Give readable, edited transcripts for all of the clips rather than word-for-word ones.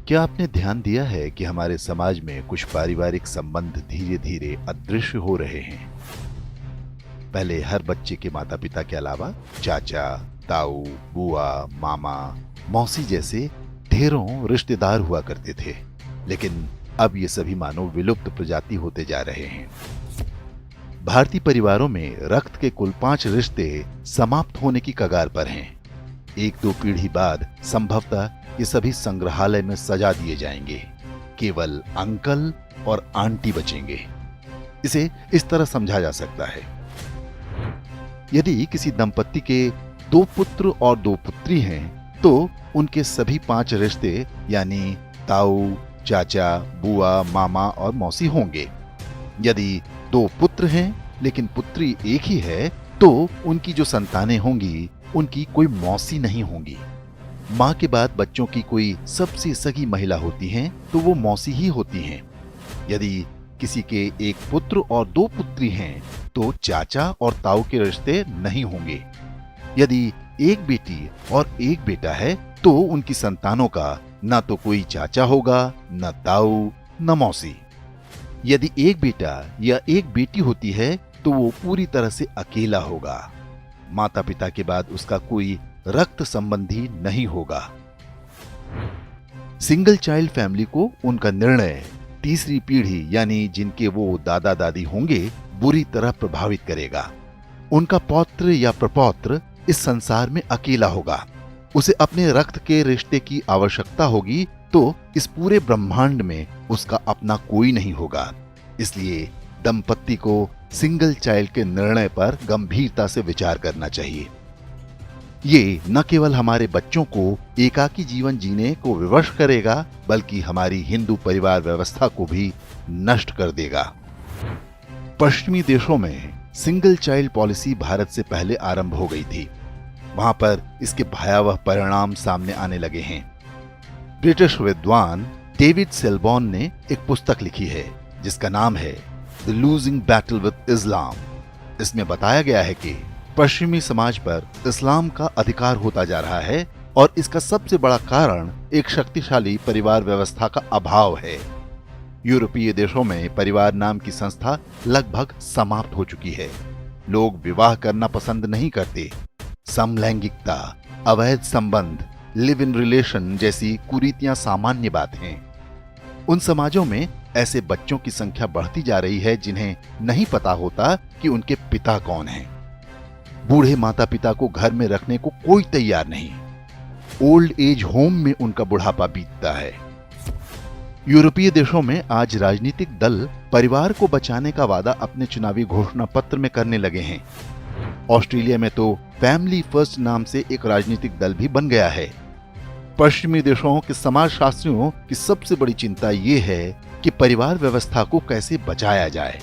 क्या आपने ध्यान दिया है कि हमारे समाज में कुछ पारिवारिक संबंध धीरे धीरे अदृश्य हो रहे हैं? पहले हर बच्चे के माता पिता के अलावा चाचा, ताऊ, बुआ, मामा, मौसी जैसे ढेरों रिश्तेदार हुआ करते थे, लेकिन अब ये सभी मानो विलुप्त प्रजाति होते जा रहे हैं। भारतीय परिवारों में रक्त के कुल 5 रिश्ते समाप्त होने की कगार पर हैं। 1-2 पीढ़ी बाद संभवतः ये सभी संग्रहालय में सजा दिए जाएंगे। केवल अंकल और आंटी बचेंगे। इसे इस तरह समझा जा सकता है, यदि किसी दंपत्ति के 2 पुत्र और 2 पुत्री हैं, तो उनके सभी 5 रिश्ते यानी ताऊ, चाचा, बुआ, मामा और मौसी होंगे। यदि 2 पुत्र हैं लेकिन पुत्री एक ही है, तो उनकी जो संतानें होंगी उनकी कोई मौसी नहीं होंगी। माँ के बाद बच्चों की कोई सबसे सगी महिला होती हैं, तो वो मौसी ही होती हैं। यदि किसी के 1 पुत्र और 2 पुत्री हैं, तो चाचा और ताऊ के रिश्ते नहीं होंगे। यदि 1 बेटी और 1 बेटा है, तो उनकी संतानों का न तो कोई चाचा होगा, न ताऊ, न मौसी। यदि 1 बेटा या 1 बेटी होती है, तो वो पूरी तरह से अकेला होगा। माता पिता के बाद उसका कोई रक्त संबंधी नहीं होगा। सिंगल चाइल्ड फैमिली को उनका निर्णय तीसरी पीढ़ी यानी जिनके वो दादा दादी होंगे बुरी तरह प्रभावित करेगा। उनका पौत्र या प्रपौत्र इस संसार में अकेला होगा। उसे अपने रक्त के रिश्ते की आवश्यकता होगी, तो इस पूरे ब्रह्मांड में उसका अपना कोई नहीं होगा। इसलिए दंपत्ति को सिंगल चाइल्ड के निर्णय पर गंभीरता से विचार करना चाहिए। ये न केवल हमारे बच्चों को एकाकी जीवन जीने को विवश करेगा, बल्कि हमारी हिंदू परिवार व्यवस्था को भी नष्ट कर देगा। पश्चिमी देशों में सिंगल चाइल्ड पॉलिसी भारत से पहले आरंभ हो गई थी। वहां पर इसके भयावह परिणाम सामने आने लगे हैं। ब्रिटिश विद्वान डेविड सेलबॉर्न ने एक पुस्तक लिखी है जिसका नाम है द लूजिंग बैटल विद इस्लाम। इसमें बताया गया है कि पश्चिमी समाज पर इस्लाम का अधिकार होता जा रहा है और इसका सबसे बड़ा कारण एक शक्तिशाली परिवार व्यवस्था का अभाव है। यूरोपीय देशों में परिवार नाम की संस्था लगभग समाप्त हो चुकी है। लोग विवाह करना पसंद नहीं करते। समलैंगिकता, अवैध संबंध, लिव इन रिलेशन जैसी कुरीतियां सामान्य बात हैं। उन समाजों में ऐसे बच्चों की संख्या बढ़ती जा रही है जिन्हें नहीं पता होता कि उनके पिता कौन हैं। बूढ़े माता पिता को घर में रखने को कोई तैयार नहीं। ओल्ड एज होम में उनका बुढ़ापा बीतता है। यूरोपीय देशों में आज राजनीतिक दल परिवार को बचाने का वादा अपने चुनावी घोषणा पत्र में करने लगे हैं। ऑस्ट्रेलिया में तो फैमिली फर्स्ट नाम से एक राजनीतिक दल भी बन गया है। पश्चिमी देशों के समाजशास्त्रियों की सबसे बड़ी चिंता यह है कि परिवार व्यवस्था को कैसे बचाया जाए।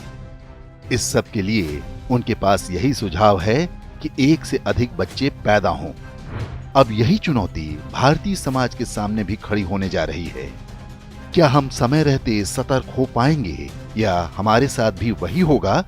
इस सब के लिए उनके पास यही सुझाव है कि 1 से अधिक बच्चे पैदा हों। अब यही चुनौती भारतीय समाज के सामने भी खड़ी होने जा रही है। क्या हम समय रहते सतर्क हो पाएंगे या हमारे साथ भी वही होगा